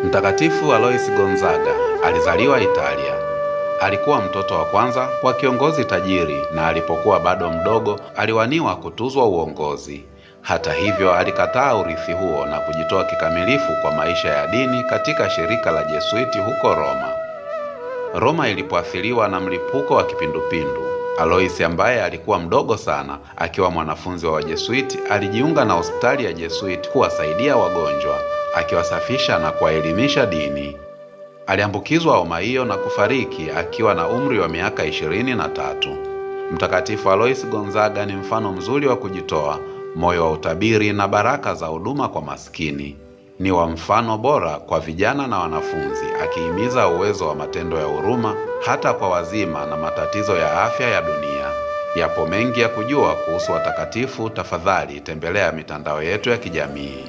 Mtakatifu Alois Gonzaga alizaliwa Italia. Alikuwa mtoto wa kwanza kwa kiongozi tajiri na alipokuwa bado mdogo aliwaniwa kutuzwa uongozi. Hata hivyo alikataa urithi huo na kujitoa kikamilifu kwa maisha ya dini katika shirika la Jesuiti huko Roma. Roma ilipoathiriwa na mlipuko wa kipindupindu, Alois ambaye alikuwa mdogo sana akiwa mwanafunzi wa Jesuiti alijiunga na hospitali ya Jesuiti kuwasaidia wagonjwa, akiwasafisha na kuwaelimisha dini. Aliambukizwa homa hiyo na kufariki akiwa na umri wa miaka 23. Mtakatifu Alois Gonzaga ni mfano mzuri wa kujitoa, moyo wa utabiri na baraka za huduma kwa maskini. Ni wa mfano bora kwa vijana na wanafunzi, akihimiza uwezo wa matendo ya huruma hata kwa wazima na matatizo ya afya ya dunia. Yapo mengi ya kujua kuhusu watakatifu. Tafadhali tembelea mitandao yetu ya kijamii.